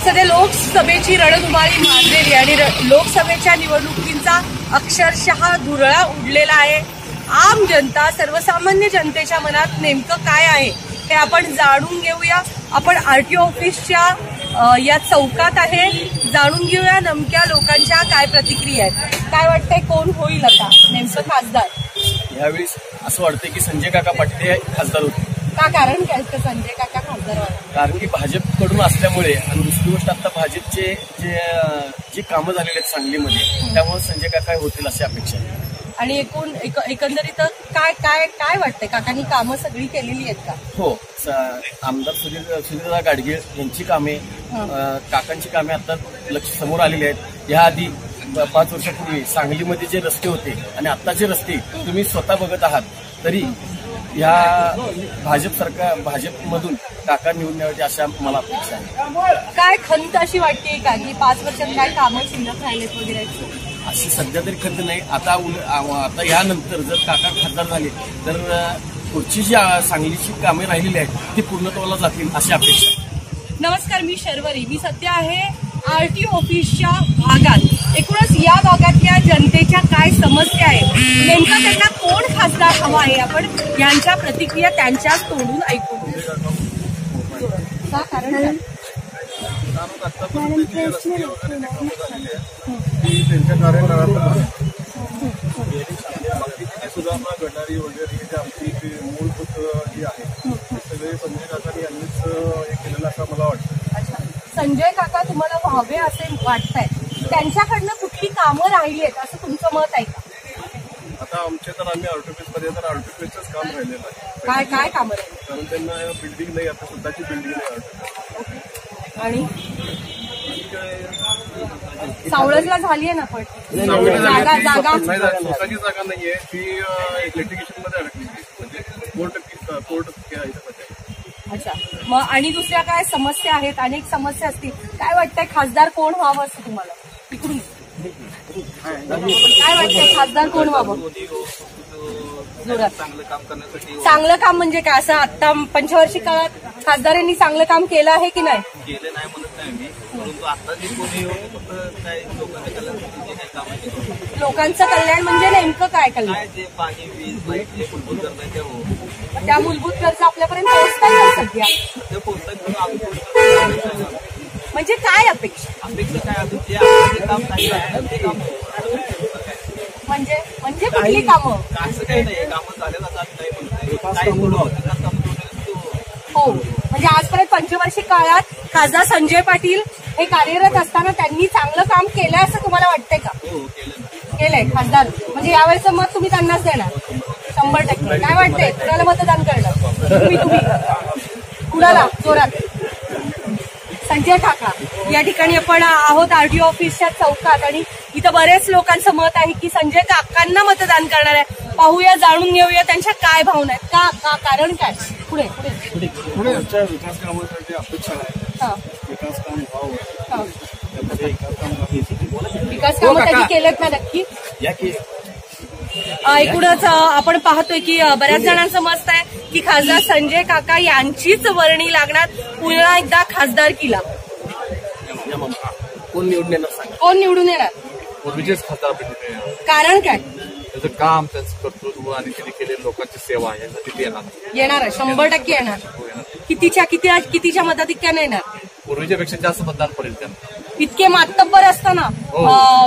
सध्या लोकसभेची रणधुमाळी माजलेली आणि लोकसभेच्या निवडणुकींचा अक्षरशः धुरळा उडलेला आहे। आम जनता, सर्वसामान्य जनतेच्या मनात नेमकं काय आहे हे आपण जाणून घेऊया। आपण आरटीओ ऑफिसच्या या चौकात आहे, जाणून घेऊया नेमक्या लोकांच्या काय प्रतिक्रिया आहेत। काय वाटतंय कोण होईल आता नेमकं खासदार? यावेळी असं वाटतंय की संजय काका पाटील हे खासदार होते। का कारण काय संजय काका खासदार व्हावे? कारण की भाजपकडून असल्यामुळे आणि दुसरी गोष्ट आता भाजपचे जे कामं झालेले आहेत सांगलीमध्ये, त्यामुळे संजय काका होतील अशी अपेक्षा आहे। आणि एकंदरीत काय काय काय वाटतंय, काकांनी कामं सगळी केलेली आहेत का? हो, आमदार सुधीरदादा गाडगीळ यांची कामे, काकांची कामे आता लक्ष समोर आलेली आहेत। याआधी 5 वर्षापूर्वी सांगलीमध्ये जे रस्ते होते आणि आत्ताचे रस्ते तुम्ही स्वतः बघत आहात, तरी या भाजपमधून काका निवडून यावी अशा मला अपेक्षा आहे। काय खंत अशी वाटते का की 5 वर्षात काय कामं शिल्लक राहिलेत वगैरे? अशी सध्या तरी खंत नाही। आता यानंतर जर काका खासदार झाले तर पुढची जी सांगलीची कामे राहिलेली आहेत ती पूर्णत्वाला जातील अशी अपेक्षा। नमस्कार, मी शर्वरी। मी सध्या आहे आरटीओ ऑफिसच्या भागात। एकूणच या भागातल्या जनतेच्या काय समस्या आहेत, नेमका त्यांना कोण खासदार हवा आहे, आपण यांच्या प्रतिक्रिया त्यांच्याच तोंडून ऐकून कारण त्यांच्या कार्यकाळात सुधारणा घडणारी वगैरे जे आमची मूलभूत जी आहे ते सगळे संजय काकांनी यांनीच हे केलेलं असं मला वाटतं। संजय काका तुम्हाला व्हावे असे वाटतंय, त्यांच्याकडनं कुठली कामं राहिली आहेत असं तुमचं मत आहे का? आता आमचे तर आम्ही आरटीपीमध्ये तर आरटीपीचंच काम राहिलेलं आहे। काय काय कामं राहिली? कारण त्यांना बिल्डिंग नाही, आता स्वतःची बिल्डिंग नाही आरटीपी। आणि सावळजला झाली आहे ना, पण जागा स्वतःची जागा नाहीये, ती लिटिगेशन मध्ये अडकली, म्हणजे कोर्ट अच्छा। मग आणि दुसऱ्या काय समस्या आहेत? अनेक समस्या असतील, काय वाटतंय खासदार कोण व्हावं असं तुम्हाला? इकडून काय वाटतंय खासदार कोण व्हावं? चांगलं काम म्हणजे काय? असं आता पंचवार्षिक काळात खासदारांनी चांगलं काम केलं आहे की नाही? केलं नाही म्हणत नाही मी, परंतु आता जे कोणी काय लोकांचं कल्याण म्हणजे नेमकं काय कल्याण? जे पाणी, वीज, लाईट जे मूलभूत गरजा हो, त्या मूलभूत गरजा आपल्यापर्यंत पोहोचतात नाही सध्या? ते पोहोचतात। म्हणजे काय अपेक्षा? अपेक्षा काय असेल जे काम नाही ते काम म्हणजे म्हणजे कुठली कामं? असं काही नाही, कामं झालेलं असं नाही। हो, म्हणजे आजपर्यंत पंचवार्षिक काळात खासदार संजय पाटील हे कार्यरत असताना त्यांनी चांगलं काम केलंय असं तुम्हाला वाटतंय का? केलंय खासदार, म्हणजे यावेळेचं मत तुम्ही त्यांनाच देणार 100%? काय वाटतंय, कुणाला मतदान करणार तुम्ही? कुणाला जोरात? संजय काका। या ठिकाणी आपण आहोत आरटीओ ऑफिसच्या चौकात आणि इथं बरेच लोकांचं मत आहे की संजय काकांना मतदान करणार आहे। पाहूया, जाणून घेऊया त्यांच्या काय भावना आहेत। का कारण काय? पुढे विकास कामासाठी अपेक्षा आहे, विकास काम व्हावं। विकास कामं त्यांनी केलेत ना नक्की? एकूणच आपण पाहतोय की बऱ्याच जणांचं मत आहे की खासदार संजय काका यांचीच वर्णी लागणार पुन्हा एकदा खासदारकीला। कोण निवडून येणार? कोण निवडून येणार? पूर्वीचेच खासदार। कारण काय? त्याचं काम, त्यांचं कर्तृत्व आणि त्यांनी केलेली लोकांची सेवा यासाठी येणार 100% येणार। कितीच्या मताधिक्याने येणार? पूर्वीच्या पेक्षा जास्त मतदान पडेल त्यांना। इतके मातब्बर असताना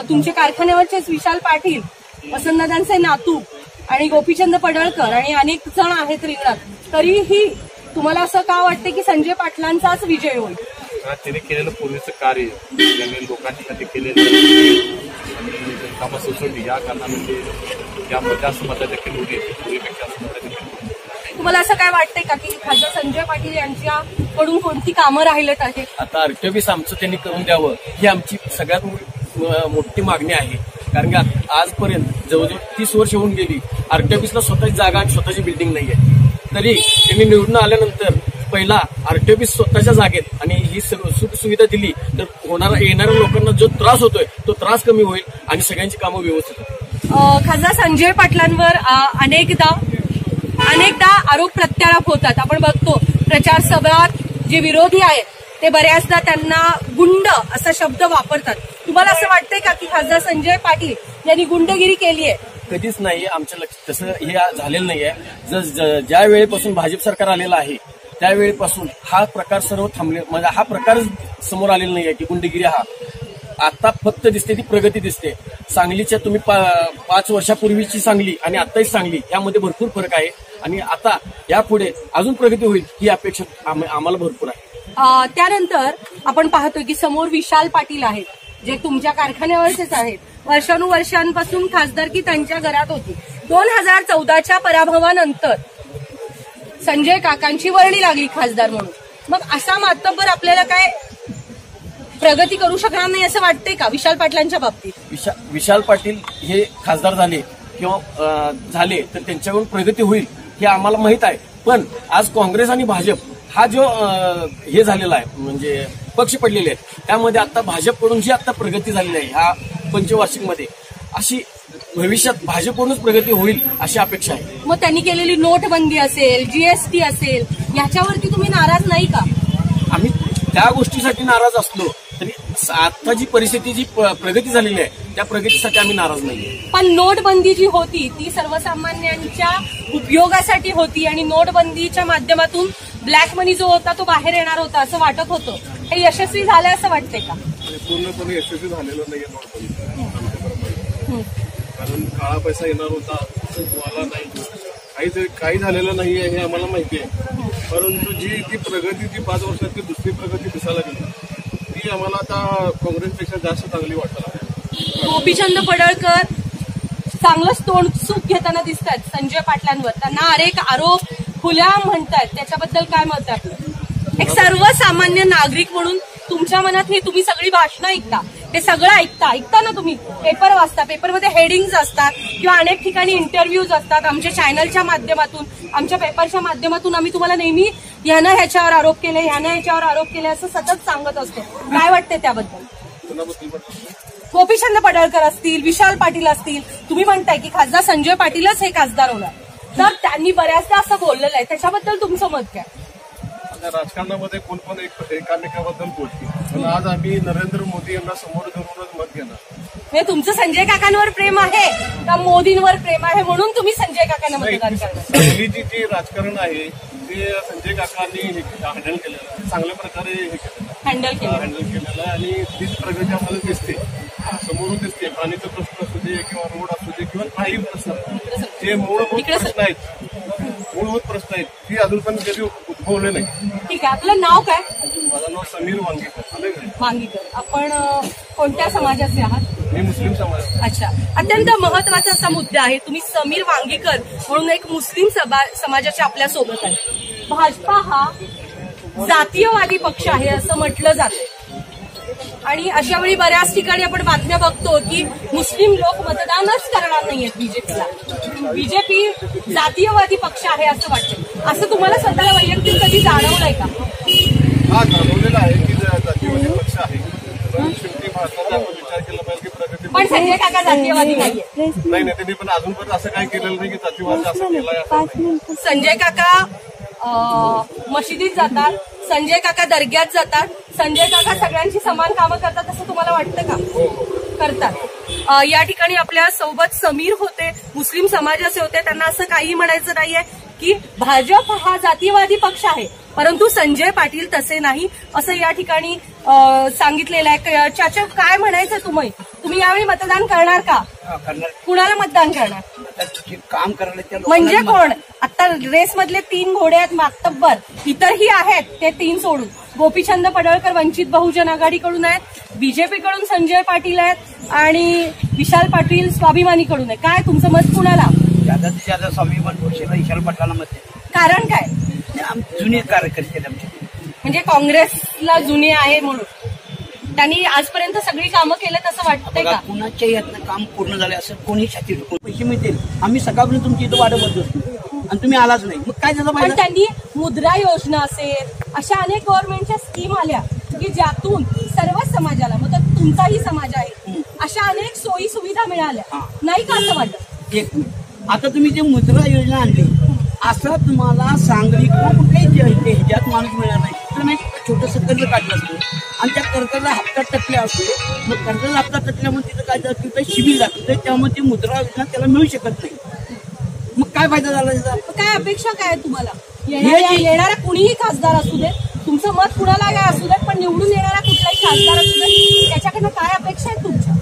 तुमचे कारखान्यावरचेच विशाल पाटील, वसंतदादांचे नातू आणि गोपीचंद पडळकर आणि अनेक जण आहेत रिंगणात, तरीही तुम्हाला असं का वाटतं की संजय पाटलांचाच विजय होईल? त्यांनी केलेलं पूर्वीचं कार्य, त्यांनी लोकांसाठी केलेलं कामं सुचवली, या कारणामध्ये जास्त मताधिक्य निवडली पूर्वीपेक्षा। तुम्हाला असं काय वाटतंय का की खासदार संजय पाटील यांच्याकडून कोणती कामं राहिलेत आहे? आता आरटीओ ऑफिस आमचं त्यांनी करून द्यावं ही आमची सगळ्यात मोठी मागणी आहे। कारण की आजपर्यंत जवळजवळ 30 वर्ष होऊन गेली, आरटीओ ऑफिसला स्वतःची जागा आणि स्वतःची बिल्डिंग नाही आहे। तरी त्यांनी निवडून आल्यानंतर पहिला आरटीओ ऑफिस स्वतःच्या जागेत आणि ही सुखसुविधा दिली तर येणाऱ्या लोकांना जो त्रास होतोय तो त्रास कमी होईल आणि सगळ्यांची कामं व्यवस्थित होतील। खासदार संजय पाटलांवर अनेकदा अनेकदा आरोप प्रत्यारोप होतात. आपण बघतो प्रचार सभात जे विरोधी आहेत ते बऱ्याचदा त्यांना गुंड असा शब्द वापरतात. तुम्हाला असं वाटतंय का की खासदार संजय पाटील यांनी गुंडगिरी केली आहे? कधीच नाही. आमच्या लक्षात तसं हे झालेलं नाहीये. ज्या वेळेपासून भाजप सरकार आलेलं आहे त्यावेळेपासून हा प्रकार सर्व थांबले, म्हणजे हा प्रकार समोर आलेला नाहीये की गुंडगिरी. हा आता फक्त दिसते ती प्रगती दिसते. सांगलीच्या तुम्ही 5 वर्षापूर्वीची सांगली आणि आताही सांगली यामध्ये भरपूर फरक आहे आणि आता यापुढे अजून प्रगती होईल ही अपेक्षा आम्हाला भरपूर आहे. त्यानंतर आपण पाहतोय की समोर विशाल पाटील आहेत जे तुमच्या कारखान्यावरचेच आहेत. वर्षानुवर्षांपासून खासदारकी त्यांच्या घरात होती. 2014च्या पराभवानंतर संजय काकांची वर्णी लागली खासदार म्हणून. मग असा मातब्बर आपल्याला काय प्रगती करू शकणार नाही असं वाटतंय का विशाल पाटलांच्या बाबतीत? विशाल पाटील हे खासदार झाले किंवा झाले तर त्यांच्याकडून प्रगती होईल हे आम्हाला माहित आहे. पण आज काँग्रेस आणि भाजप हा जो हे झालेला आहे म्हणजे पक्ष पडलेले आहेत त्यामध्ये आता भाजपकडून जी आता प्रगती झालेली आहे ह्या पंचवार्षिकमध्ये अशी भविष्यात भाजपकडूनच प्रगती होईल अशी अपेक्षा आहे. मग त्यांनी केलेली नोटबंदी असेल, जीएसटी असेल, याच्यावरती तुम्ही नाराज नाही का? आम्ही त्या गोष्टीसाठी नाराज असलो तरी आता जी परिस्थिती जी प्रगती झालेली आहे त्या प्रगतीसाठी आम्ही नाराज नाही. पण नोटबंदी जी होती ती सर्वसामान्यांच्या उपयोगासाठी होती आणि नोटबंदीच्या माध्यमातून ब्लॅक मनी जो होता तो बाहेर येणार होता असं वाटत होतं. हे यशस्वी झालं असं वाटतंय का? पूर्णपणे यशस्वी झालेलं नाहीये नोटबंदी. कारण काळा पैसा येणार होता तुम्हाला नाही, काही झालेलं नाहीये हे आम्हाला माहिती आहे. परंतु जी ती प्रगती ती 5 वर्षातली दुसरी प्रगती दिसायला गेली ती आम्हाला आता काँग्रेसपेक्षा जास्त चांगली वाटायला. गोपीचंद पडळकर चांगलंच तोंड चूक घेताना दिसत आहेत संजय पाटलांवर. त्यांना अनेक आरोप खुल्या म्हणतायत, त्याच्याबद्दल काय मत आहे आपलं? एक सर्वसामान्य नागरिक म्हणून तुमच्या मनात हे तुम्ही सगळी भाषणं ऐकता, हे सगळं ऐकता ना तुम्ही? पेपर वाचता, पेपरमध्ये हेडिंग्स असतात किंवा अनेक ठिकाणी इंटरव्ह्यूज असतात. आमच्या चॅनलच्या माध्यमातून, आमच्या पेपरच्या माध्यमातून आम्ही तुम्हाला नेहमी ह्यानं ह्याच्यावर आरोप केले, ह्यानं ह्याच्यावर आरोप केले असं सतत सांगत असतो. काय वाटतंय त्याबद्दल? गोपीचंद पडळकर असतील, विशाल पाटील असतील, तुम्ही म्हणताय की खासदार संजय पाटीलच हे खासदार होणार, तर त्यांनी बऱ्याचदा असं बोललेलं आहे, त्याच्याबद्दल तुमचं मत काय? राजकारणामध्ये कोण पण एकामेकाबद्दल बोलते, पण आज आम्ही नरेंद्र मोदी यांना समोर धरूनच मत घेणार. हे तुमचं संजय काकांवर प्रेम आहे का मोदींवर प्रेम आहे म्हणून तुम्ही संजय काकांना मतदान करणार? पहिलीची जी राजकारण आहे ते संजय काकांनी हँडल केलेलं, चांगल्या प्रकारे हे केलेलं, हँडल केलेलं आहे आणि तीच प्रगती आम्हाला दिसते, समोरून दिसते. पाणीचा प्रश्न असू दे किंवा रोड असू दे किंवा काही प्रश्न जे मूलभूत प्रश्न आहेत ती अजून पण कधी उद्भवले नाही. ठीक आहे, आपलं नाव काय? माझं नाव समीर वांगीकर. आपण कोणत्या समाजाचे आहात? मी मुस्लिम समाज. अच्छा, अत्यंत महत्वाचा असा मुद्दा आहे. तुम्ही समीर वांगीकर म्हणून एक मुस्लिम समाजाच्या आपल्या सोबत आहे. भाजपा हा जातीयवादी पक्ष आहे असं म्हटलं जातं आणि अशा वेळी बऱ्याच ठिकाणी आपण बातम्या बघतो की मुस्लिम लोक मतदानच करणार नाहीयेत बीजेपीला. बीजेपी जातीयवादी पक्ष आहे असं वाटतं. असं तुम्हाला स्वतःला वैयक्तिक कधी जाणवलंय का? हा, जाणवलेला आहे की जातीयवादी पक्ष आहे, पण शेवटी भारताचा आपण विचार केला पाहिजे की प्रगती. पण संजय काका जातीयवादी नाहीये. नाही, त्यांनी पण अजूनपर्यंत असं काय केलेलं नाही की जातीवाद असं केलाय. संजय काका मशिदीत जातात, संजय काका दर्ग्यात जातात, संजय काका सगळ्यांची समान कामं करतात असं तुम्हाला वाटतं का? करतात. या ठिकाणी आपल्या सोबत समीर होते, मुस्लिम समाजाचे होते. त्यांना असं काही म्हणायचं नाहीये की भाजप हा जातीवादी पक्ष आहे, परंतु संजय पाटील तसे नाही असं या ठिकाणी सांगितलेलं आहे. चाचा, काय म्हणायचं तुम्ही यावेळी मतदान करणार का? कुणाला मतदान करणार? काम करायला म्हणजे कोण? आता रेसमधले 3 घोडे आहेत मातब्बर, इतरही आहेत ते 3 सोडून. गोपीचंद पडळकर वंचित बहुजन आघाडीकडून आहेत, बीजेपीकडून संजय पाटील आहेत आणि विशाल पाटील स्वाभिमानीकडून आहे. काय तुमचं मत कुणाला? ज्यादा स्वाभिमान विशाल पाटलांना मत. कारण काय? जुने कार्यकर्ते आमचे, म्हणजे काँग्रेसला जुने आहे म्हणून त्यांनी आजपर्यंत सगळी कामं केलं असं वाटतंय का? कुणाच्याही यातनं काम पूर्ण झाले असं कोणी छाती ठोकून पैसे मिळतील. आम्ही सकाळपर्यंत तुमची इथं वाटत बसलो आणि तुम्ही आलाच नाही, मग काय झालं? पण त्यांनी मुद्रा योजना असेल अशा अनेक गव्हर्नमेंटच्या स्कीम आल्या की ज्यातून सर्वच समाजाला, मग तुमचाही समाज आहे, अशा अनेक सोयी सुविधा मिळाल्या नाही का असं वाटत? एक आता तुम्ही जे मुद्रा योजना आणली, असा तुम्हाला सांगली किंवा कुठल्याही ह्याच्यात माणूस मिळणार नाही. तर नाही छोटंसं कर्ज काढलं असतं आणि त्या कर्जाला हप्ता टकल्या असतो. मग कर्जाला हप्ता टकल्यामुळे तिथं काय जातं तिथं शिबिर दाखवतं, त्यामुळे ती मुद्रा योजना त्याला मिळू शकत नाही. मग काय फायदा झाला त्याचा? काय अपेक्षा काय आहे तुम्हाला? येणारा कुणीही खासदार असू दे, तुमचं मत कुणाला काय असू दे, पण निवडून येणारा कुठलाही खासदार असू दे, त्याच्याकडनं काय अपेक्षा आहेत तुमच्या?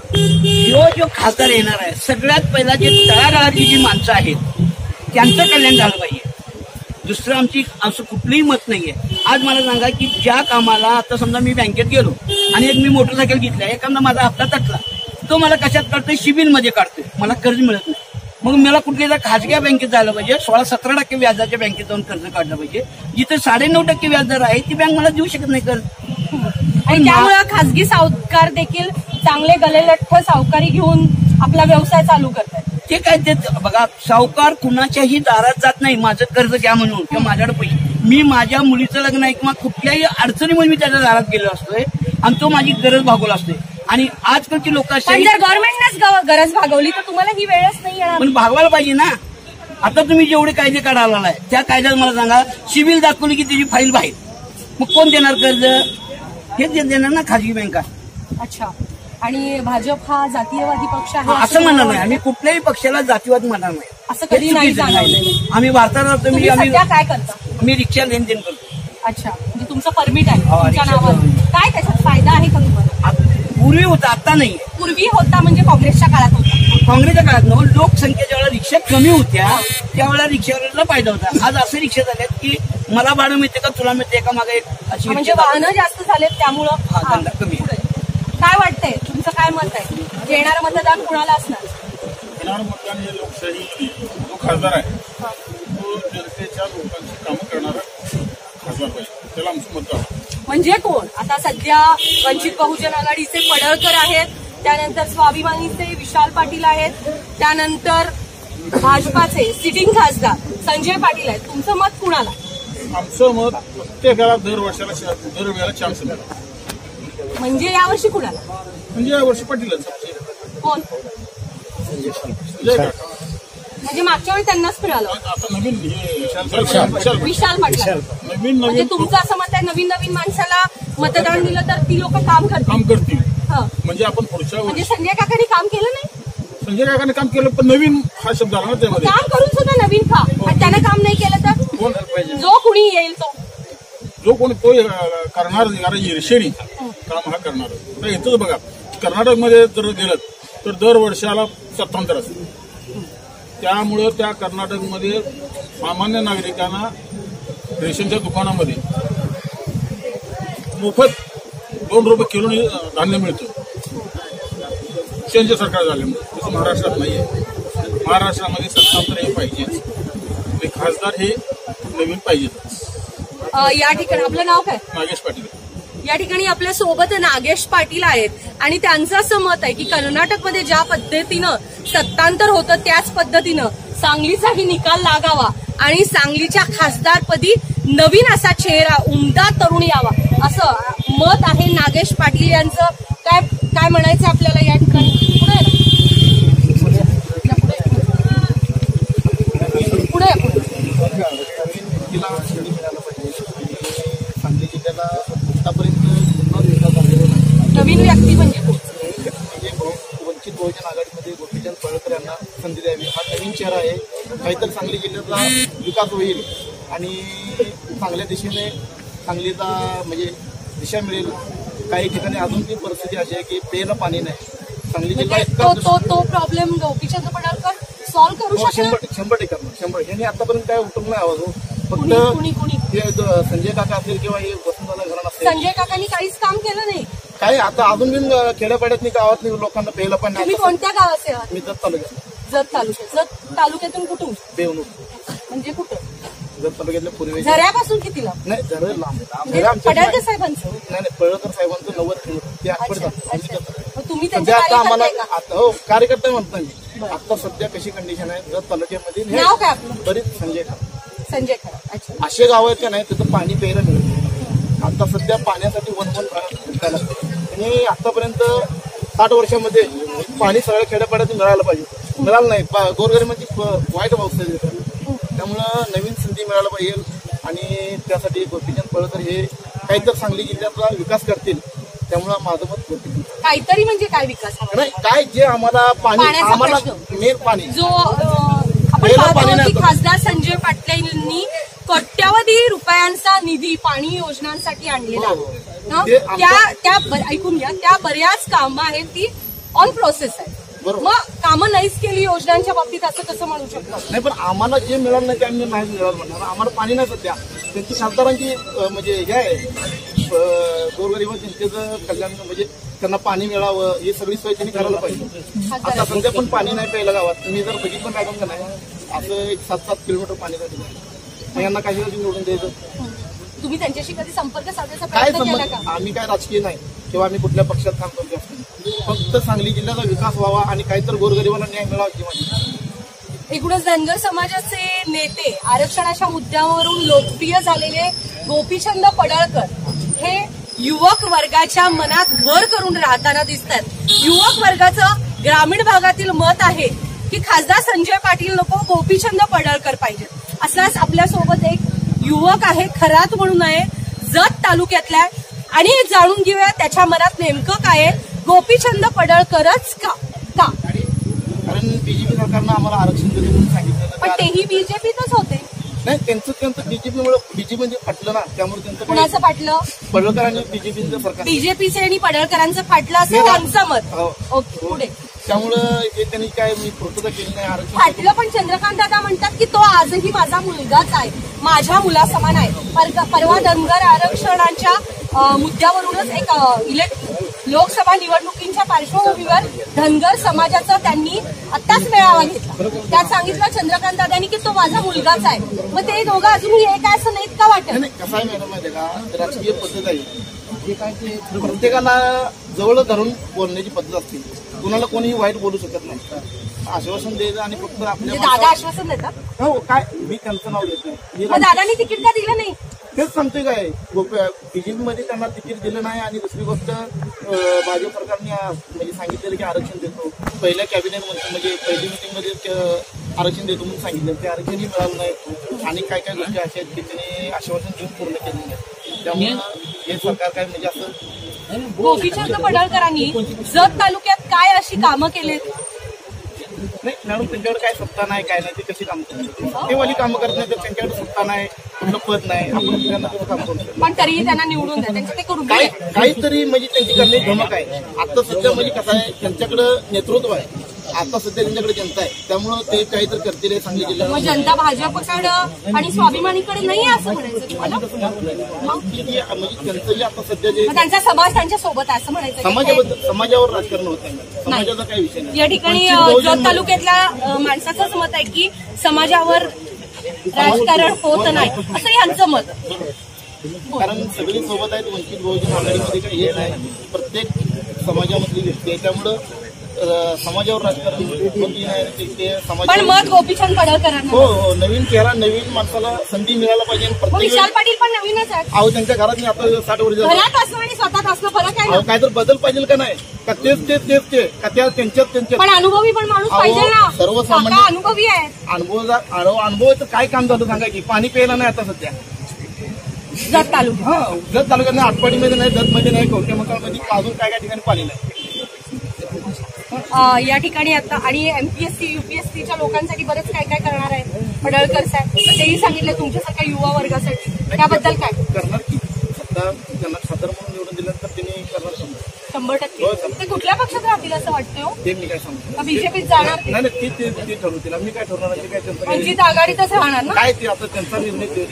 जो खासदार येणार आहे सगळ्यात पहिला जे तळागाळातली जी माणसं आहेत त्यांचं कल्याण झालं पाहिजे. दुसरं आमची असं कुठलंही मत नाहीये. आज मला सांगा की ज्या कामाला आता समजा मी बँकेत गेलो आणि एक मी मोटरसायकल घेतल्या, एखादा माझा हप्ता तटला, तो मला कशात काढतोय? शिबिरमध्ये काढतोय, मला कर्ज मिळत नाही. मग मला कुठल्या खाजगी बँकेत जायला पाहिजे, 16-17% व्याजाच्या बँकेत जाऊन कर्ज काढलं पाहिजे. जिथे 9.5% व्याजदर आहे ती बँक मला देऊ शकत नाही कर्ज. आणि त्यामुळे खासगी सावकार देखील चांगले गलेलठ्ठ सावकारी घेऊन आपला व्यवसाय चालू करतात. ते काय ते बघा, सावकार कुणाच्याही दारात जात नाही माझं कर्ज घ्या म्हणून किंवा माझ्याकडे पैसे. मी माझ्या मुलीचं लग्न आहे किंवा कुठल्याही अडचणीमुळे मी त्याच्या दारात गेलो असतोय आणि तो माझी गरज भागवला असतोय. आणि आजकालची लोक पण जर गव्हर्नमेंटनेच गरज भागवली तर तुम्हाला ही वेळच नाही येणार. पण भागवायला पाहिजे ना. आता तुम्ही जेवढे कायदे काढायला आहे त्या कायद्यात मला सांगा, सिबिल दाखवली की त्याची फाईल बाहेर, मग कोण देणार कर्ज? हेच देणार ना खाजगी बँका. अच्छा. आणि भाजप हा जातीयवादी पक्ष आहे असं म्हणणार नाही. आम्ही कुठल्याही पक्षाला जातीवाद म्हणणार नाही. असं कधी नाही जाणवलेलं. आम्ही भारतात राहतो. तुम्ही सध्या काय करता? मी रिक्षा लेनदेन करतो. अच्छा. म्हणजे तुमचं परमिट आहे तुमच्या नावावर. काय त्याच्यात फायदा आहे का तुम्हाला? पूर्वी होता, आता नाही. पूर्वी होता म्हणजे काँग्रेसच्या काळात होता. काँग्रेसच्या काळात न लोकसंख्या ज्यावेळेला रिक्षा कमी होत्या त्यावेळेला रिक्षावाल्याला फायदा होता. आज असे रिक्षा झाल्यात की मला भाडं मिळते का तुला मिळते का, मागे अशी म्हणजे वाहनं जास्त झालेत त्यामुळं धंदा कमी. काय वाटतंय तुमचं काय मत आहे? येणारं मतदान कुणाला असणार? येणारं मतदान हे लोकशाही जो खासदार आहे तो जनतेच्या लोकांची कामं करणारा खासदार पाहिजे, त्याला आमचं मतदान. म्हणजे कोण? आता सध्या वंचित बहुजन आघाडीचे पडळकर आहेत, त्यानंतर स्वाभिमानीचे विशाल पाटील आहेत, त्यानंतर भाजपाचे सिटिंग खासदार संजय पाटील आहेत. तुमचं मत कुणाला? आमचं मत प्रत्येकाला दरवेळेला चान्स मिळाला. म्हणजे यावर्षी कुणाला? म्हणजे यावर्षी पाटीलच. कोण? म्हणजे मागच्या वेळी त्यांनाच मिळालं. आता नवीन विशाल पाटील. नवीन म्हणजे तुमचं असं मत आहे नवीन नवीन माणसाला मतदान दिलं तर ती लोक काम करतील. हं. म्हणजे आपण पुढच्या म्हणजे संजय काकांनी काम केलं नाही? संजय काकाने काम केलं पण नवीन हा शब्द आला ना त्यामध्ये. काम करून सुद्धा नवीन का? आणि त्यानं काम नाही केलं तर कोण पाहिजे? जो कुणी येईल तो जो कोणी तो करणार ईर्षेनी काम हा करणार. तर इथंच बघा, कर्नाटकमध्ये जर गेलं तर दर वर्षाला सत्तांतर असतं. त्यामुळं त्या कर्नाटकमध्ये सामान्य नागरिकांना रेशनच्या दुकानामध्ये मोफत 2 रुपये किलो धान्य मिळतं. त्यांचे सरकार झाल्यामुळे तसं महाराष्ट्रात नाहीये. महाराष्ट्रामध्ये सत्तांतर हे पाहिजेच. ते खासदार हे नवीन पाहिजेच. या ठिकाणी आपलं नाव काय? नागेश पाटील. या ठिकाणी आपल्या सोबत नागेश पाटील आहेत आणि त्यांचं असं मत आहे की कर्नाटकमध्ये ज्या पद्धतीनं सत्तांतर होतं त्याच पद्धतीनं सांगलीचाही निकाल लागावा आणि सांगलीच्या खासदारपदी नवीन असा चेहरा, उमदा तरुण यावा, असं मत आहे नागेश पाटील यांचं. काय म्हणायचं आपल्याला या ठिकाणी? पुढे सांगली जिल्ह्याला आतापर्यंत नवीन व्यक्ती म्हणजे वंचित बहुजन आघाडीमध्ये गोपीचंद पडळकर यांना संधी द्यावी. हा नवीन चेहरा आहे. काहीतरी सांगली जिल्ह्याचा विकास होईल आणि चांगल्या दिशेने सांगलीचा म्हणजे दिशा मिळेल. काही ठिकाणी अजून ती परिस्थिती अशी आहे की प्यायला पाणी नाही. सांगली जिल्हा इतका तो प्रॉब्लेम गोपीचंद पडळकर सॉल्व्ह करू शकतो. 100% यांनी आतापर्यंत काय उठून नाही आवाज. फक्त संजय काका असेल किंवा हे वसंतदादा घराणा असेल, संजय काकांनी काहीच काम केलं नाही. काय आता अजून बिन खेड्यापाड्यात गावात लोकांना प्यायला पाणी. तुम्ही कोणत्या गावाचे आहात? मी जत तालुक्यात. जत तालुक्यातून कुठून? बेवणूर. म्हणजे कुठं? जत तालुक्यातल्या पूर्वी. झऱ्यापासून किती लांब? नाही, झरे लांब. पडळकर साहेबांचं? नाही, पडळकर साहेबांचं 90 किलोमीटर ते आठवड्यात. तुम्ही सध्या आता आम्हाला हो कार्यकर्ता म्हणतो मी. आता सध्या कशी कंडिशन आहे जत तालुक्यामध्ये? नाव काय आपलं? बरीच संजय खरा. संजय खरा. अच्छा. असे गाव आहेत का नाही तिथं पाणी प्यायला मिळत. आता सध्या पाण्यासाठी वन आणि आतापर्यंत 60 वर्षामध्ये पाणी सगळ्या खेड्यापाड्यातून मिळायला पाहिजे. मिळालं नाही. गोरगरिबांची वाईट अवस्था आहे. त्यामुळं नवीन संधी मिळायला पाहिजे आणि त्यासाठी गोपीचंद पडळकर हे काहीतरी सांगली जिल्ह्याचा विकास करतील. त्यामुळं माझं मत गोपीचंद. काहीतरी म्हणजे काय विकास हवा? नाही, काय जे आम्हाला पाणी, पाण्याचा आम्हाला प्रश्न. मेन पाणी जो आपण पहिलं पाणी पाहतो नाही की होतं. खासदार संजय पाटलांनी कोट्यावधी रुपयांचा निधी पाणी योजनांसाठी आणलेला हो, हो. ना, ते आमचं- ऐकून घ्या, त्या बऱ्याच कामं आहेत ती ऑन प्रोसेस आहे. बरोबर. मग कामं नाहीच केली योजनांच्या बाबतीत असं कसं म्हणू शकतो? नाही, पण आम्हाला जे मिळालं नाही ते आम्ही नाही मिळालं म्हणणार. आम्हाला पाणी नाही सध्या. त्यांची खासदारांची म्हणजे हे आहे, गोरगरीब जनतेचं कल्याण म्हणजे त्यांना पाणी मिळावं ही सगळी सोय त्यांनी करायला पाहिजे. आता सध्या पण पाणी नाही प्यायला गावात. तुम्ही जर बघितलं मॅडम का नाही, असं एक 7-7 किलोमीटर पाणी जाते. मग यांना काही निवडून द्यायचं. तुम्ही त्यांच्याशी कधी संपर्क साधायचा काय प्रयत्न केला संबंध? का? आम्ही काय राजकीय नाही किंवा आम्ही कुठल्या पक्षात काम करतो. फक्त सांगली जिल्ह्याचा विकास व्हावा आणि काहीतरी गोरगरिबांना न्याय मिळावा ही माझी. एकूणच धनगर समाजाचे नेते आरक्षणाच्या मुद्द्यावरून लोकप्रिय झालेले गोपीचंद पडळकर हे युवक वर्गाच्या मनात घर करून राहताना दिसतात. युवक वर्गाचं ग्रामीण भागातील मत आहे की खासदार संजय पाटील नको, गोपीचंद पडळकर पाहिजेत. असलाच आपल्यासोबत एक युवक आहे, खरात म्हणून आहे, जत तालुक्यातल्या, आणि जाणून घेऊया त्याच्या मनात नेमकं काय आहे. गोपीचंद पडळकरच का? कारण बीजेपी सरकारनं आम्हाला आरक्षण दिले म्हणून सांगितलं. पण तेही बीजेपीतच होते. नाही, त्यांचं बीजेपीमुळे बीजेपी म्हणजे फाटलं ना, त्यामुळे त्यांचं कुणाचं फाटलं? पडळकर आणि बीजेपीचं सरकार. बीजेपीचे आणि पडळकरांचं फाटलं असं त्यांचं मत. हो. ओके, पुढे. त्यामुळं हे त्यांनी काय मी पूर्तता केली नाही आरक्षण. फाटलं, पण चंद्रकांत दादा म्हणतात की तो आजही माझा मुलगाच आहे, माझ्या मुलासमान आहे. परवा धनगर आरक्षणाच्या मुद्द्यावरूनच एक लोकसभा निवडणुकींच्या पार्श्वभूमीवर धनगर समाजाचं त्यांनी आत्ताच मेळावा घेतला. त्यात सांगितलं चंद्रकांत दादांनी की तो माझा मुलगाच आहे. मग ते दोघं अजूनही एक आहे असं नाहीत का वाटत? नाही, कसं आहे मॅडम माहिती आहे का, राजकीय पद्धत आहे. जे काय ते प्रत्येकाला जवळ धरून बोलण्याची पद्धत असते. कुणाला कोणीही वाईट बोलू शकत नाही. आश्वासन द्यायचं आणि फक्त म्हणजे आपल्या दादा आश्वासन देतात. हो, काय मी त्यांचं नाव देत नाही. मग दादांनी तिकीट का दिलं नाही? तेच सांगतोय काय, बीजेपीमध्ये त्यांना तिकीट दिलं नाही. आणि दुसरी गोष्ट, भाजप सरकारने म्हणजे सांगितलेलं की आरक्षण देतो. पहिल्या कॅबिनेट म्हणजे पहिली मिटिंगमध्ये आरक्षण देतो म्हणून सांगितलं, ते आरक्षणही मिळालं नाही. आणि काय काय गोष्टी अशा आहेत की त्यांनी आश्वासन देऊन पूर्ण केलेली नाही. त्यामुळे हे सरकार काय म्हणजे असं. गोपीचंद पडळकरांनी जत तालुक्यात काय अशी कामं केलीत? नाही मॅडम, त्यांच्याकडे काय सत्ता नाही, काय नाही, ते कशी काम करतात? ते वाली कामं करत नाही. तर त्यांच्याकडे सत्ता नाही, कुठलं पद नाही, आपण त्यांना कसं काम करू शकतो? पण तरीही त्यांना निवडून द्या, त्यांचं ते करून काय द्या. काहीतरी म्हणजे त्यांची करण्याची धमक आहे. आता सध्या म्हणजे कसं आहे, त्यांच्याकडं नेतृत्व आहे. आता सध्या त्यांच्याकडे जनता आहे. त्यामुळं ते काहीतरी करतील हे सांगली जिल्ह्यात. मग जनता भाजपकडं आणि स्वाभिमानीकडे नाही असं म्हणायचं तुम्हाला? म्हणजे त्यांचं जे आता सध्या जे मग त्यांचा समाज त्यांच्या सोबत आहे असं म्हणायचं का? समाजाबद्दल समाजावर राजकारण होत नाही. समाजाचा काही विषय नाही. या ठिकाणी जत तालुक्यातल्या माणसाचंच मत आहे की समाजावर राजकारण होत नाही असं यांचं मत. कारण सगळी सोबत आहेत. वंचित बहुजन आघाडीमध्ये काही हे नाही. प्रत्येक समाजामधली व्यक्ती आहे. त्यामुळं समाजावर राजकारण होत नाही. ते पण समाज मत गोपीचंद पडळकरांना. हो हो, नवीन चेहरा, नवीन माणसाला संधी मिळायला पाहिजे. मग प्रत्येक विशाल पाटील पण नवीनच आहेत. अहो, त्यांच्या घरात मी आता 60 वर्ष झालं. घरात असणं आणि स्वतःत असणं फरक आहे अहो, ना. काय तर बदल पाहिजे का नाही? का तेच का त्या त्यांच्यात पण अनुभवी पण माणूस अहो, पाहिजे ना. सर्वसामान्य- काका अनुभवी आहेत. अनुभवाचं काय काम झालं सांगा की? पाणी प्यायला नाही आता सध्या. जत तालुक्यात हा, जत तालुक्यात नाही, आटपाडीमध्ये नाही, जतमध्ये नाही, कवठेमंकाळमध्ये अजून काय काय ठिकाणी पाणी नाही. या ठिकाणी आता आणि एमपीएससी युपीएससीच्या लोकांसाठी बरेच काय काय करणार आहे पडळकर साहेब, तेही सांगितलं तुमच्यासारख्या युवा वर्गासाठी. त्याबद्दल काय? करणार की सध्या त्यांना खासदार म्हणून निवडून दिल्यानंतर त्यांनी करणार 100%. ते कुठल्या पक्षात राहतील असं वाटतं हो? ते मी काय सांगतो. का बीजेपीत जाणार ते? नाही ते ठरवतील. मी काय ठरवणार ते काय त्यांचं काय- वंचित आघाडीतच राहणार ना? काय ते आता त्यांचा निर्णय ते-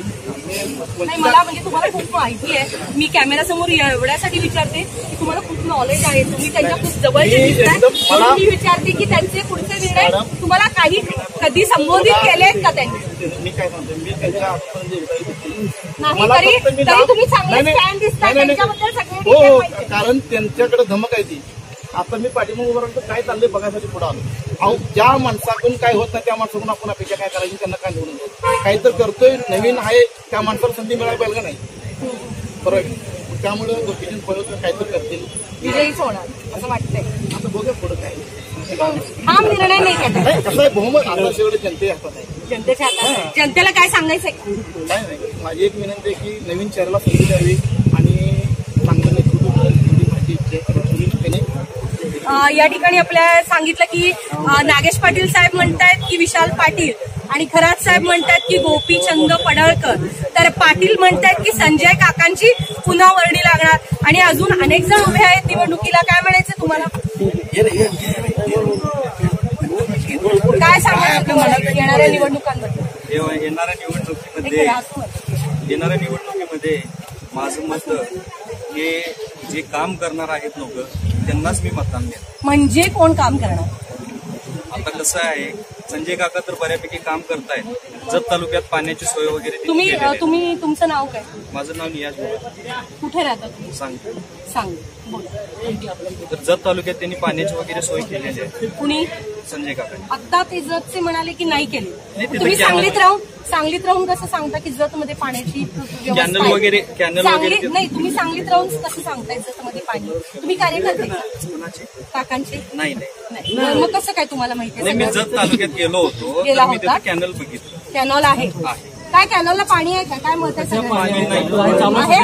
नाही, मला म्हणजे तुम्हाला खूप माहिती आहे. मी कॅमेरासमोर एवढ्यासाठी विचारते की तुम्हाला खूप नॉलेज आहे, तुम्ही त्यांच्या खूप जवळचे मी दिसताय. एकदम मला- म्हणून मी विचारते की त्यांचे पुढचे निर्णय मॅडम, तुम्हाला काही कधी संबोधित केलेत का त्यांनी? मी काय सांगतो, मी त्यांच्या आतमध्ये नाही, मला तरी फक्त मी तरी तुम्ही चांगले नाही, फॅन दिसताय, नाही, नाही, त्यांच्याबद्दल सगळे हो detail हो, माहिती आहे. कारण त्यांच्याकडे धमक आहे ती. आता मी पाठीमागे उभं राहून काय चाललंय बघायसाठी पुढे आलो. अहो, ज्या माणसाकडून काय होत नाही त्या माणसाकडून आपण अपेक्षा काय करायची? त्यांना काय निवडून द्यायचं? काही तर करतोय, नवीन आहे, त्या माणसाला संधी मिळायला पाहिजे का नाही? बरोबर आहे. त्यामुळे गोपीचंद पडळकर काय तर करतील. विजयीच होणार असं वाटतंय. आता बघूया पुढं काय. हा निर्णय नाही करणार. कसं आहे, बहुमत आता शेवटी जनते हातात आहे. जनतेच्या हातात. जनतेला काय सांगायचंय का? नाही, माझी एक विनंती आहे की नवीन चेहऱ्याला संधी द्यावी आणि चांगलं नेतृत्व करावी, माझी इच्छा आहे. या ठिकाणी आपल्याला सांगितलं की नागेश पाटील साहेब म्हणतायत की विशाल पाटील, आणि खरात साहेब म्हणतात की गोपीचंद पडळकर, तर पाटील म्हणतात की संजय काकांची पुन्हा वर्णी लागणार, आणि अजून अनेक जण उभे आहेत निवडणुकीला. काय म्हणायचं तुम्हाला? काय सांगायचं तुम्हाला येणाऱ्या निवडणुकांबद्दल? येणाऱ्या निवडणुकीमध्ये माझं मत हे जे काम करणार आहेत लोक त्यांनाच मी मतदान देणार. म्हणजे कोण काम करणार? आता कसं आहे, संजय काका तर बऱ्यापैकी काम करतायत. जत तालुक्यात पाण्याची सोय वगैरे तुम्ही तुमचं नाव काय? माझं नाव नियाज कुठे राहतात? सांग. तर जत तालुक्यात त्यांनी पाण्याची वगैरे सोय केलेली आहे. कुणी? संजय काका. आता ते जतचे म्हणाले की नाही केले. तिथं तुम्ही सांगलीत राहून कसं सांगता की जत मध्ये पाण्याची कॅनल वगैरे नाही? तुम्ही सांगलीत राहून कसं सांगताय जत मध्ये पाणी? तुम्ही कार्यकर्ते काकांचे? नाही. मग कसं काय तुम्हाला माहिती? मी जत तालुक्यात गेलो होतो, तर मी तिथे कॅनल बघितलं. कॅनॉल आहे. काय कॅनलला पाणी आहे का? काय मत आहे?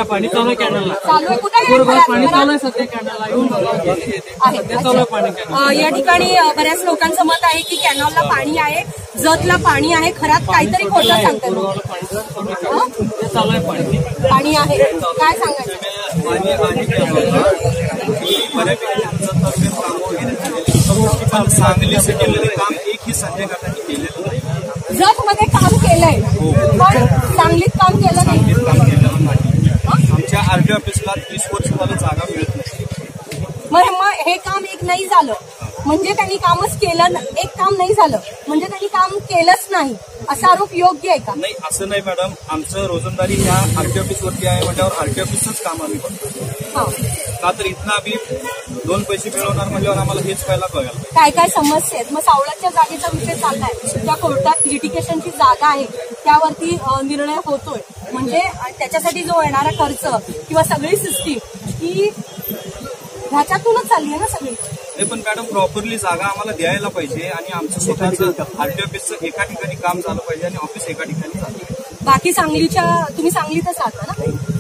पाणी चालू आहे कॅनलला. चालू आहे. कुठे पाणी चालू आहे सध्या कॅनलला. या ठिकाणी बऱ्याच लोकांचं मत आहे की कॅनॉलला पाणी आहे, जतला पाणी आहे. खरात काहीतरी खोटं सांगतात. पाणी आहे. काय सांगायचं? सांगली केलेलं काम एकही संजय काकांनी केलेलं नाही. जत मध्ये काम केलंय पण सांगलीत काम केलं नाही. आमच्या आरटीओ ऑफिसला 30 वर्ष मला जागा मिळत नाही. मग हे काम एक नाही झालं म्हणजे त्यांनी कामच केलं, एक काम नाही झालं म्हणजे त्यांनी काम केलंच नाही असा आरोप योग्य आहे का? नाही, असं नाही मॅडम. आमचं रोजंदारी ह्या आरटीओ ऑफिस वरती आहे म्हटल्यावर आरटीओ ऑफिसच काम आम्ही करतो. का तर इथनं आम्ही 2 पैसे मिळवणार म्हटल्यावर आम्हाला हेच पहिला बघायला. काय काय समस्या आहेत? मग सावळाच्या जागेचा विषय चाललाय, त्या कोर्टात लिटिगेशनची जागा आहे त्यावरती निर्णय होतोय, म्हणजे त्याच्यासाठी जो येणारा खर्च किंवा सगळी सिस्टीम ही ह्याच्यातूनच चालली आहे ना सगळी. पण मॅडम प्रॉपरली जागा आम्हाला द्यायला पाहिजे आणि आमचं स्वतःचं आरटीओ ऑफिसचं एका ठिकाणी काम झालं पाहिजे आणि ऑफिस एका ठिकाणी झालं पाहिजे. बाकी सांगलीच्या, तुम्ही सांगलीतच राहता ना,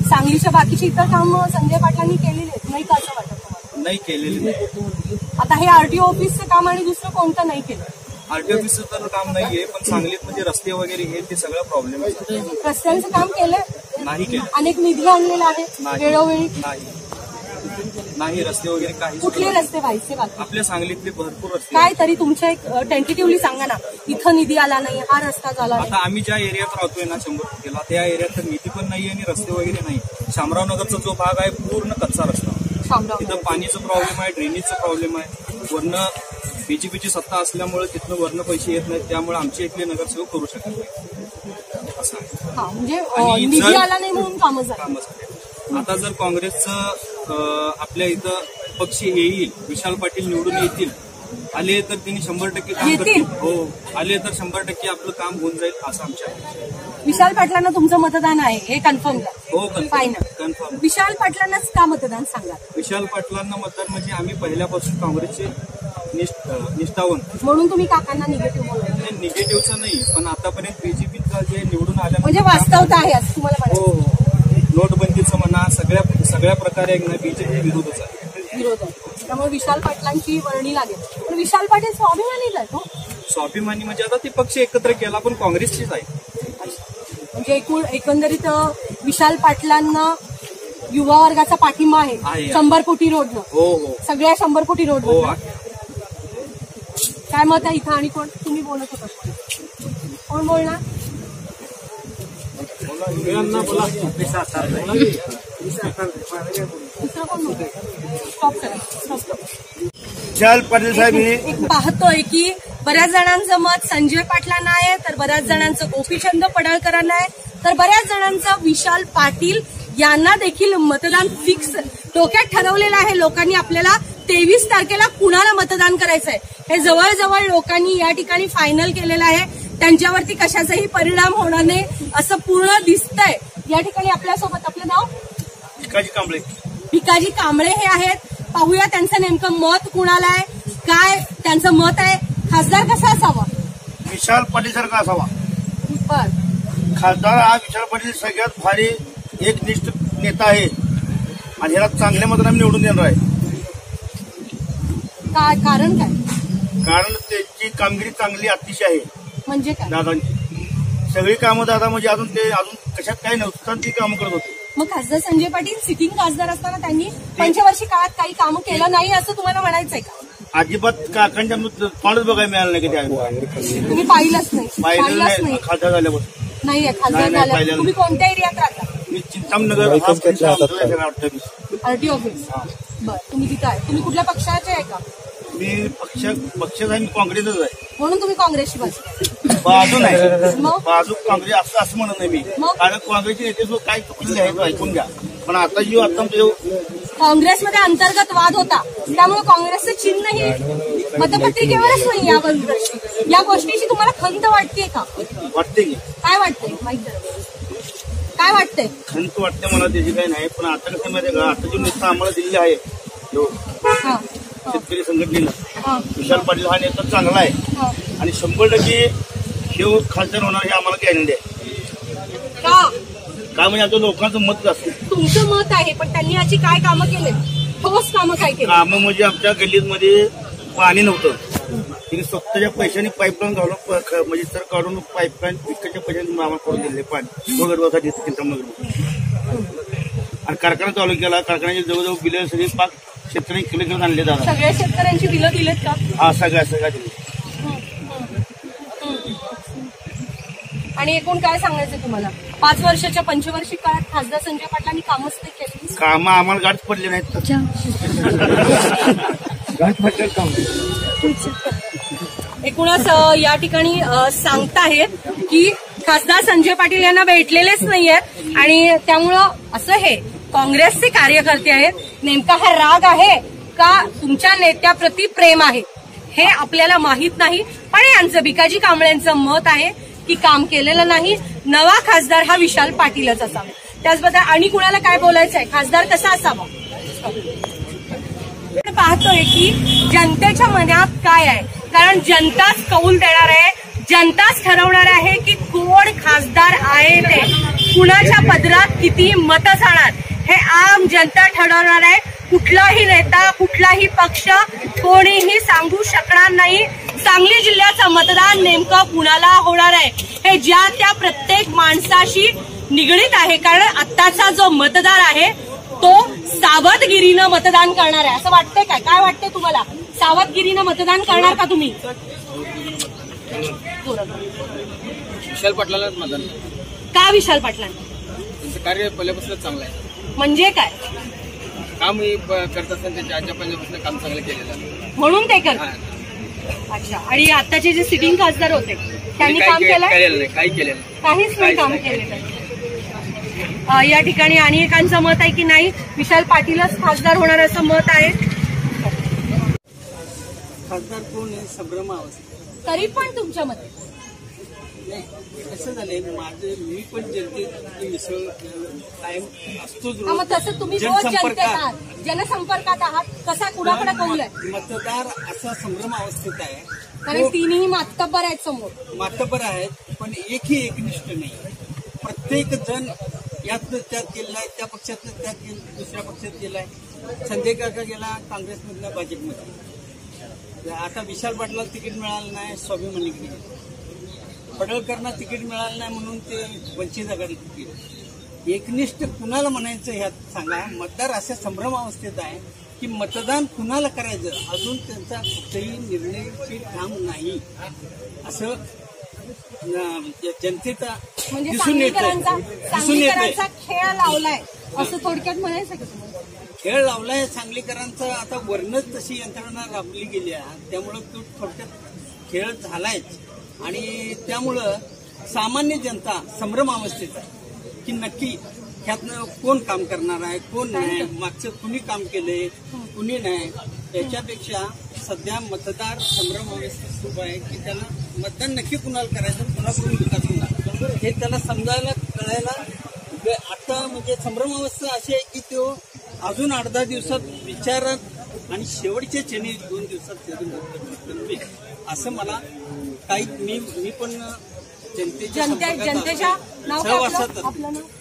सांगलीच्या बाकीची इतर काम संजय पाटलांनी केलेली आहेत नाही का असं वाटत तुम्हाला? नाही केलेली नाही. आता हे आरटीओ ऑफिसचं काम आणि दुसरं कोणतं नाही केलं? आरटीओ ऑफिसचं तर काम नाहीये, पण सांगलीत म्हणजे रस्ते वगैरे हे ते सगळं प्रॉब्लेम आहे. रस्त्यांचं काम केलं नाही केलं. अनेक निधी आणलेला आहे वेळोवेळी नाही रस्ते वगैरे काही. कुठले रस्ते व्हायचे बाकी? आपल्या सांगलीतले भरपूर रस्ते. काय तरी तुमच्या एक टेंटेटिव्हली सांगा ना, इथं निधी आला नाही, हा रस्ता झाला. आता आम्ही ज्या एरियात राहतोय ना 100 टक्केला, त्या एरियात तर निधी पण नाही आणि रस्ते वगैरे नाही. शामरावनगरचा जो भाग आहे पूर्ण कच्चा रस्ता. तिथं पाणीचं प्रॉब्लेम आहे, ड्रेनेजचं प्रॉब्लेम आहे. वरनं बीजेपीची सत्ता असल्यामुळे तिथनं वरनं पैसे येत नाहीत, त्यामुळे आमचे इथले नगरसेवक करू शकत नाही असं आहे. म्हणजे निधी आला नाही म्हणून कामं झाली. आता जर काँग्रेसचं आपल्या इथं पक्ष येईल, विशाल पाटील निवडून येतील, आले तर त्यांनी 100% काम करतील. हो, आले तर 100% आपलं काम होऊन जाईल असं आमच्या. विशाल पाटलांना तुमचं मतदान आहे हे कन्फर्म का? हो, कन्फर्म. विशाल पाटलांनाच का मतदान सांगा? विशाल पाटलांना मतदान म्हणजे आम्ही पहिल्यापासून काँग्रेसचे निष्ठावंत म्हणून तुम्ही काकांना निगेटिव्ह बोलता? निगेटिव्हचं नाही, पण आतापर्यंत बीजेपीचा जे निवडून आल्या म्हणजे वास्तवता आहे असं तुम्हाला हो, नोटबंदीचं म्हणा, सगळ्या प्रकारे बीजेपी विरोधच आहे. विरोध आहे, त्यामुळे विशाल पाटलांची वर्णी लागेल. पण विशाल पाटील स्वाभिमानीच आहे तो. स्वाभिमानी म्हणजे आता ते पक्ष एकत्र केला पण काँग्रेसचीच आहे. म्हणजे एकंदरीत विशाल पाटलांना युवा वर्गाचा पाठिंबा आहे 100 कोटी रोडनं. हो, सगळ्या 100 कोटी रोड. हो. काय मत आहे इथं? आणि कोण तुम्ही बोलत होता? कोण बोलणार? दुसरं कोण बोलतोय? स्टॉप करा. विशाल पाटील साहेब एक पाहतोय की बऱ्याच जणांचं मत संजय पाटलांना आहे, तर बऱ्याच जणांचं गोपीचंद पडळकरांना आहे, तर बऱ्याच जणांचं विशाल पाटील यांना देखील मतदान फिक्स डोक्यात ठरवलेलं आहे. लोकांनी आपल्याला 23 तारखेला कुणाला मतदान करायचंय हे जवळजवळ लोकांनी या ठिकाणी फायनल केलेलं आहे. त्यांच्यावरती कशाचाही परिणाम होणार नाही असं पूर्ण दिसतंय. या ठिकाणी आपल्यासोबत आपलं नाव भिकाजी कांबळे हे आहेत. पाहूया त्यांचं नेमकं मत कुणाला आहे, काय त्यांचं मत आहे? खासदार कसा असावा? विशाल पाटील सारखा असावा. बर. खासदार हा विशाल पाटील सगळ्यात भारी एकनिष्ठ नेता आहे आणि ह्याला चांगल्या मताने निवडून देणार आहे. काय कारण काय? कारण त्यांची कामगिरी चांगली अतिशय आहे. म्हणजे काय? दादांची सगळी कामं दादा म्हणजे अजून कशात काही नव्हतं ती कामं करत होते. मग खासदार संजय पाटील सिटिंग खासदार असताना त्यांनी पंचवर्षीय काळात काही कामं केलं नाही असं तुम्हाला म्हणायचंय का? अजिबात काकांच्या तोंडच बघायला मिळालं नाही कधी. तुम्ही पाहिलंच नाही? पाहिलं नाही खासदार झाल्यापासून. नाहीये खासदार नाही, झाला. पाहिलं तुम्ही कोणत्या एरियात राहता? मी चिंतामणनगर आरटी ऑफिस. बरं, तुम्ही तिथं आहे. तुम्ही कुठल्या पक्षाचे आहे का? मी पक्षाचा मी काँग्रेसच आहे. म्हणून तुम्ही काँग्रेसची बाजू नाही मग? बाजू काँग्रेस असं म्हणत नाही मी. मग? कारण काँग्रेसचे नेते काय चुकलेले आहेत ऐकून घ्या. पण आता जी आता काँग्रेसमध्ये अंतर्गत वाद होता त्यामुळे काँग्रेसचं चिन्ह ही मतपत्रिकेवरच नाही. या गोष्टीची तुम्हाला खंत वाटते का? वाटते की काय वाटतंय? माहिती काय वाटतंय? खंत वाटते मला त्याची काही नाही. पण आता कसं माहिती का आता जो नेता आम्हाला दिलेला आहे हा. शेतकरी संघटनेला हा. विशाल पाटील हा नेता चांगला आहे हा. आणि 100% हे खासदार होणार हे आम्हाला गॅरंटी आहे. का? काय म्हणजे आता लोकांचं मत असतं. तुमचं मत आहे पण त्यांनी याची काय कामं केले? ठोस कामं काय केली? कामं म्हणजे आमच्या गल्लीमध्ये पाणी नव्हतं. तिने स्वतःच्या पैशाने पाईपलाईन घालून म्हणजे सर काढून पाईपलाईन विकतच्या पैशाने आम्हाला करून दिले पाणी गोगडवासाठी चिंतामणीमध्ये. आणि कारखाना चालू केला. कारखान्याचे जवळजवळ बिलं सगळे पाक शेतकऱ्यांनी किलो आणले जातात. सगळ्या शेतकऱ्यांची बिलं दिलेत का? हा सगळ्या दिले. आणि एकूण काय सांगायचं तुम्हाला? 5 वर्षाच्या पंचवर्षीय काळात खासदार संजय पाटलांनी कामच नाही केली. कामं आम्हाला गाठ पडले नाहीत. एकूणच या ठिकाणी सांगताहेत की खासदार संजय पाटील यांना भेटलेलेच नाहीयेत आणि त्यामुळं असं हे काँग्रेसचे कार्यकर्ते आहेत. नेमका हा राग आहे का तुमच्या नेत्याप्रती प्रेम आहे हे आपल्याला माहित नाही. पण यांचं भिकाजी कांबळेंचं मत आहे की काम केलेलं नाही. नवा खासदार हा विशाल पाटीलच असावा. त्याचबद्दल आणि कुणाला काय बोलायचं आहे? खासदार कसा असावा? पाहतोय की जनतेच्या मनात काय आहे. कारण जनताच कौल देणार आहे. जनताच ठरवणार आहे की कोण खासदार आहे ते कुणाच्या पदरात किती मतं जाणार हे आम जनता ठरवणार आहे. कुठलाही नेता कुठलाही पक्ष कोणीही सांगू शकणार नाही. सांगली जिल्ह्याचं मतदान नेमकं कुणाला होणार आहे हे ज्या त्या प्रत्येक माणसाशी निगडीत आहे. कारण आत्ताचा जो मतदार आहे तो सावधगिरीनं मतदान करणार आहे. असं वाटतंय काय? काय वाटतंय तुम्हाला? सावधगिरीनं मतदान करणार का तुम्ही? विशाल पाटलालाच मतदान. का विशाल पाटलांना? त्यांचं कार्य पहिल्यापासूनच चांगलं आहे. म्हणजे काय काम करत असताना त्यांच्या आजच्या पहिल्यापासून काम चांगलं केलेलं आहे म्हणून ते करतात. अच्छा. आणि आताचे जे सिटिंग खासदार होते त्यांनी काम केलं? काही केलेलं काहीच नाही काम केलेलं. या ठिकाणी अनेकांचं मत आहे की नाही विशाल पाटीलच खासदार होणार असं मत आहे. खासदार कोण आहे? संभ्रमावस्था. तरी पण तुमच्या मते नाही कसं झालंय मी पण जनतेत मिसळ कायम असतोच. मग तसं तुम्ही रोज जनतेत आहात, जनसंपर्कात आहात. कसा कुणाकडे कौल आहे? मतदार असा संभ्रम अवस्थेत आहे. कारण तिन्ही मातब्बर आहेत समोर. मातब्बर आहेत पण एकही एकनिष्ठ नाही. प्रत्येक जण यात त्यात गेलाय, त्या पक्षात त्यात दुसऱ्या पक्षात गेलाय. संजय काका गेला काँग्रेसमधल्या भाजपमध्ये. आता विशाल पाटलाला तिकीट मिळालं नाही, स्वाभिमानीकडे गेले. पडळकरांना तिकीट मिळालं नाही म्हणून ते वंचित आघाडीत गेले. एकनिष्ठ कुणाला म्हणायचं ह्यात सांगा. मतदार अशा संभ्रमावस्थेत आहे की मतदान कुणाला करायचं अजून त्यांचा कुठेही निर्णयाची ठाम नाही असं जनतेचा म्हणजे दिसून येत. सांगलीकरांचा खेळ लावलाय असं थोडक्यात म्हणायचं का तुम्हाला? खेळ लावलाय सांगलीकरांचा. आता वरणच तशी यंत्रणा राबली गेली आहे त्यामुळं तो थोडक्यात खेळ झालायच. आणि त्यामुळं सामान्य जनता संभ्रम अवस्थेत आहे की नक्की ह्यातनं कोण काम करणार आहे कोण नाही, मागचं कुणी काम केलंय कुणी नाही. त्याच्यापेक्षा सध्या मतदार संभ्रम अवस्थेत सुरू आहे की त्याला मतदान नक्की कुणाला करायचं कुणाकडून विकास होणार हे त्याला समजायला कळायला आता म्हणजे संभ्रम अवस्था अशी आहे की तो अजून 8-10 दिवसात विचारात आणि शेवटच्या क्षणी 2 दिवसात ते असं मला काही मी पण जनतेच्या नाव सहवासात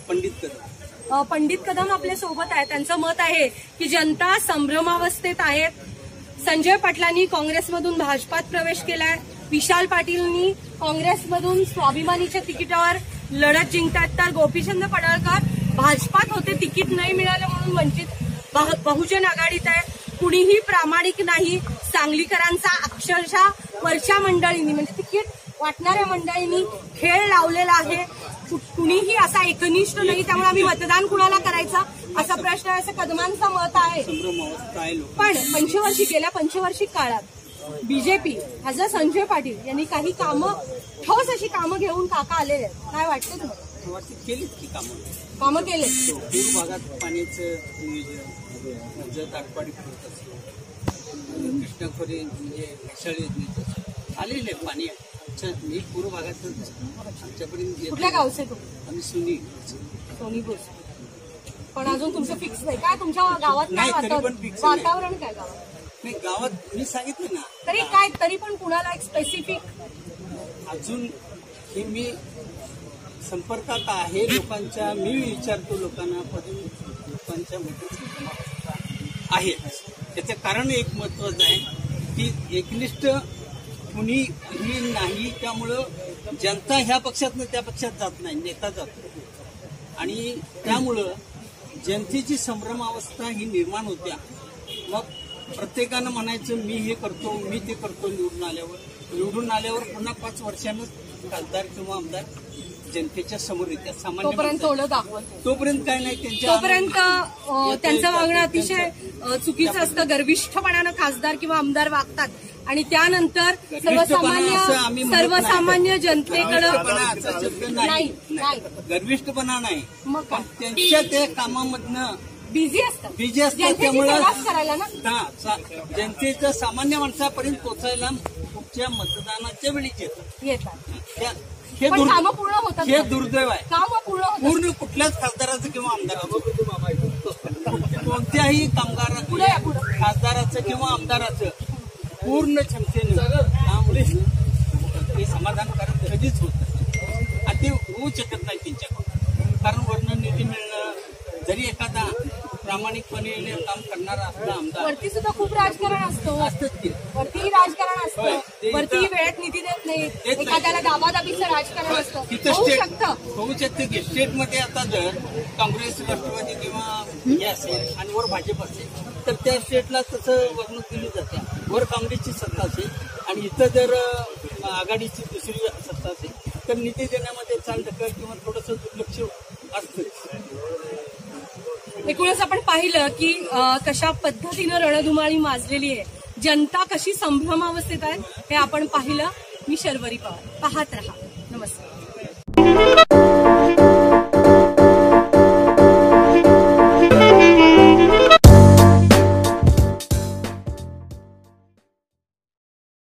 पंडित कदम. पंडित कदम आपल्या सोबत आहे. त्यांचं मत आहे की जनता संभ्रमावस्थेत आहेत. संजय पाटलांनी काँग्रेसमधून भाजपात प्रवेश केलाय. विशाल पाटीलनी काँग्रेसमधून स्वाभिमानीच्या तिकिटावर लढत जिंकतात, तर गोपीचंद पडळकर भाजपात होते, तिकीट नाही मिळालं म्हणून वंचित बहुजन आघाडीत आहे. कुणीही प्रामाणिक नाही. सांगलीकरांचा अक्षरशः वरच्या मंडळींनी म्हणजे तिकीट वाटणाऱ्या मंडळींनी खेळ लावलेला आहे. कुणीही असा एकनिष्ठ नाही. त्यामुळे आम्ही मतदान कुणाला करायचं असा प्रश्न आहे, असं कदमांचं मत आहे. पण गेल्या पंचवार्षिक काळात बीजेपी खासदार संजय पाटील यांनी काही कामं, ठोस अशी कामं घेऊन काका आलेले आहेत. काय वाटतं तुम्हाला? केलीत की कामं केले. पूर्व भागात पाण्याचं नियोजन, जत आटपाडी करत असतो, कृष्णाखोरी म्हणजे भेसळ योजनेचं आलेले पाणी. मी पूर्व भागात आमच्यापर्यंत. कुठल्या गावचे तू? आम्ही सोनीपूर. पण अजून तुमचं फिक्स नाही काय? तुमच्या गावात काय वातावरण काय गावात? नाही, गावात मी सांगितलं ना. तरी पण कुणाला एक स्पेसिफिक अजून हे मी संपर्कात आहे लोकांच्या. मी विचारतो लोकांना, लोकांच्या आहे. त्याचं कारण एक महत्वाचं आहे की एकनिष्ठ कुणीही नाही. त्यामुळं जनता ह्या पक्षातनं त्या पक्षात जात नाही, नेता जातो. आणि त्यामुळं जनतेची संभ्रमावस्था ही निर्माण होत्या. मग प्रत्येकानं म्हणायचं मी हे करतो, मी ते करतो. निवडून आल्यावर पुन्हा 5 वर्षांनाच खासदार किंवा आमदार जनतेच्या समोर येतात. तोपर्यंत काय नाही. तोपर्यंत त्यांचं वागणं अतिशय चुकीचं असतं. गर्विष्ठपणानं खासदार किंवा आमदार वागतात आणि त्यानंतर सर्वसामान्य जनतेकडे नाही. गर्विष्ठपणा नाही, पण त्यांच्या त्या कामामधनं बिझी असतात. त्यामुळे जनतेच्या सामान्य माणसापर्यंत पोहोचायला पुढच्या मतदानाच्या वेळीच येतात. हे दुर्दैव आहे. पूर्ण कुठल्याच खासदाराचं किंवा आमदाराचं, कोणत्याही खासदाराचं किंवा आमदाराचं पूर्ण क्षमतेनं काम हे समाधानकारक कधीच होत नाही. आणि ते होऊ शकत नाही त्यांच्याकडून. कारण वर्ण निधी मिळणं, जरी एखादा प्रामाणिकपणे काम करणारा असला आमदार, वरती सुद्धा खूप राजकारण असतं. वरतीही राजकारण असतं. वरतीही वेळेत निधी देत नाही. एखाद्याला दाबादाबीचं राजकारण असतं. होऊ शकतं की स्टेटमध्ये आता जर काँग्रेस, राष्ट्रवादी किंवा हे असेल आणि वर भाजप असेल तर त्या स्टेटला तसं वागणूक दिली जाते. वर काँग्रेसची सत्ता असेल आणि इथं जर आघाडीची दुसरी सत्ता असेल तर निधी देण्यामध्ये चालढकल किंवा थोडंसं दुर्लक्ष असतं. एकूणच आपण पाहिलं की कशा पद्धतीनं रणधुमाळी माजलेली आहे. जनता कशी संभ्रमावस्थेत आहे हे आपण पाहिलं. मी शर्वरी पवार. पाहत रहा. नमस्कार.